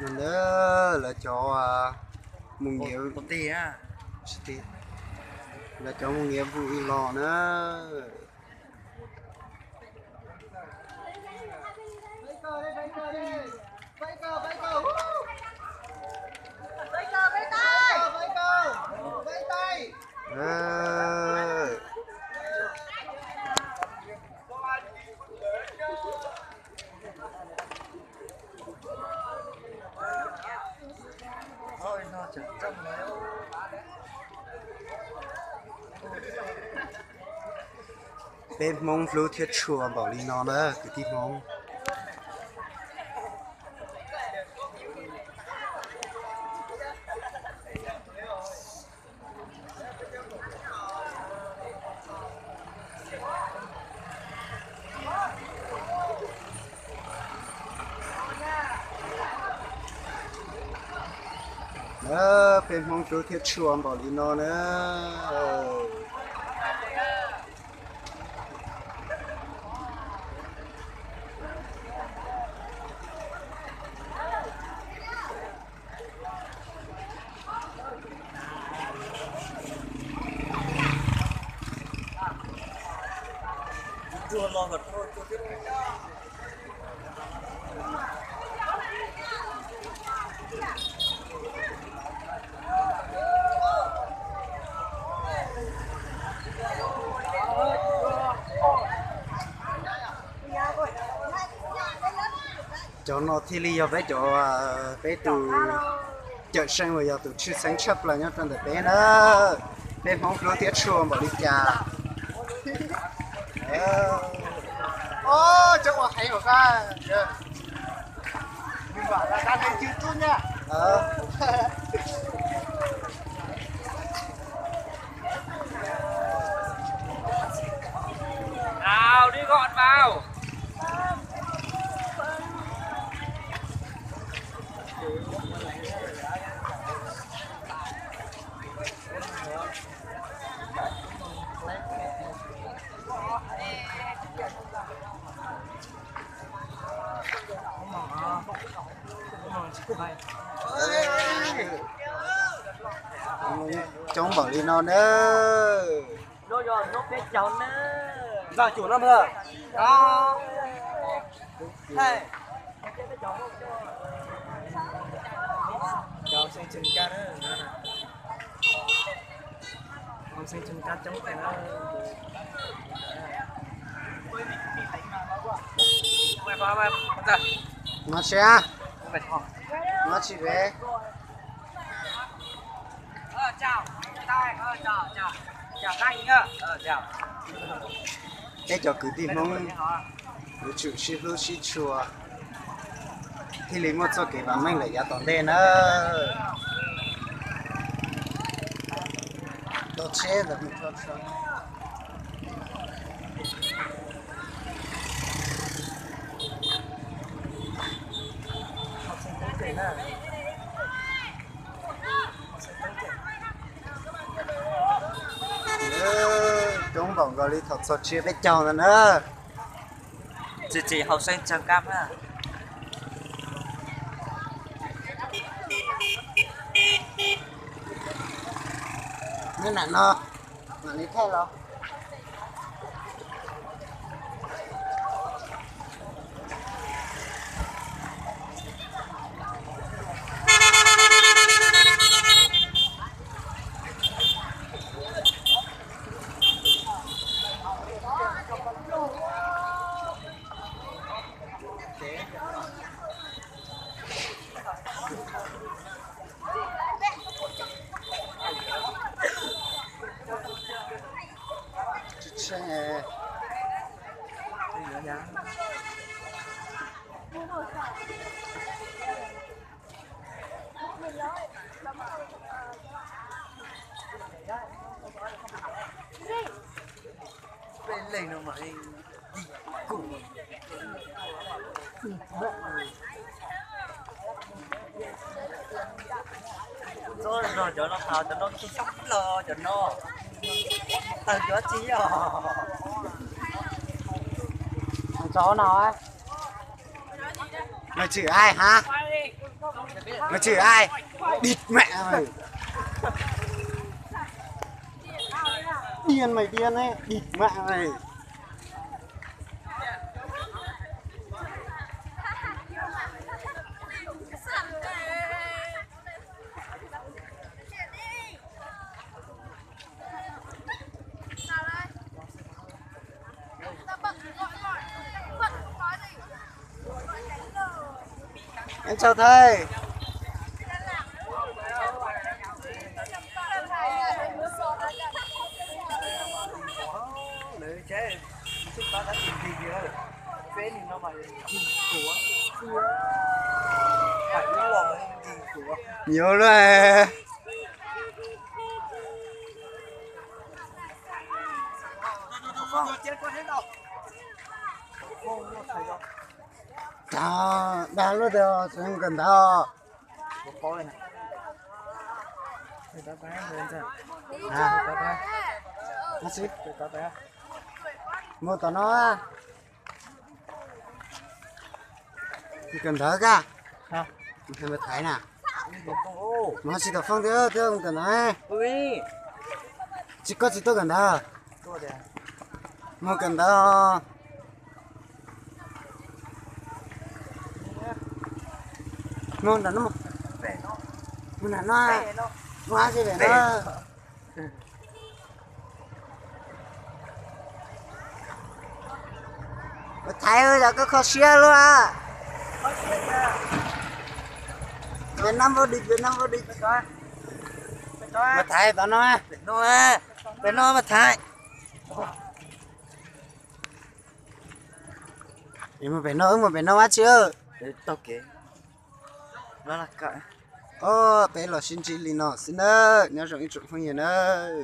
mình đó là cho mùng nhiều một tí á là cho mùng nhiều vui lò nữa. Ờ. thôi nó chẳng trong đấy Bên mong lưu thiết chùa bảo lý nó nữa cái tí mong bên mong lưu thiết chùa bảo lý nó nữa. chua lo vật thôi chua tiếp Cho nó thì lý do với cho bé từ chợ sinh rồi giờ từ chữ sinh chấp là nhá trong bé nữa bé mong lưu thiết chùa bảo lý cha. ô chỗ mà hay của ta mình bảo là ta nên chữ chút nha nào đi gọn vào Chống bảo lý nó nữa. rồi nó biết cháu nữa vào chủ năm rồi đó hey cháu sinh chân ca nữa con sinh chân ca chống cái nó mày vào mày ra Nó sẽ mày thò nó chỉ về chào chào chào chào các anh nhá chào cái cho cứ đi mong lưu chủ sĩ lưu sĩ chùa thì lý một cho cái bạn mình lại giá tòn đen nữa đốt xe là mình cho chúng bọn gọi đi thật sự chưa biết chồng nữa chị học sinh trầm cam ha nên là nó mà đi theo nó xe bên lên nó mày cùng rồi cho nó thao cho nó sắp lo cho nó từ cho chí à thằng chó nào ấy mày chửi ai hả Mày chửi ai? Địt mẹ mày. Điên mày điên ấy, địt mẹ mày. Em chào thầy. Để chế chúng ta đã tìm gì rồi phế thì nó phải của phải những lòng gì của Nhiều rồi. không chết có hết đâu không thấy đâu Đó, đang lúc đó, không cần đó. một coi này người ta bán lên sao À, người ta bán nó xí. người ta bán Mua tao nó. Thì cần đó cả. hả Em mới thấy nè. một con ô Mà chỉ tao phong thế, thế không cần đấy. ui Chỉ có chỉ tôi cần đó. tôi đây Mua cần đó. Mua là nó một. về nó Mua là nó. về nó Mua gì về nó. Thấy ơi là có khó xe luôn à. có chết nha Việt Nam vô địch, Việt Nam vô địch. phải coi Mà thấy tao nói. nó à phải nó mà thay Nhưng mà phải nói chưa? để tao kể nó là cãi Ô, bé là xin chỉ lì nó, xin ơi, nhớ rằng ít chụp phong nhiệt ơi.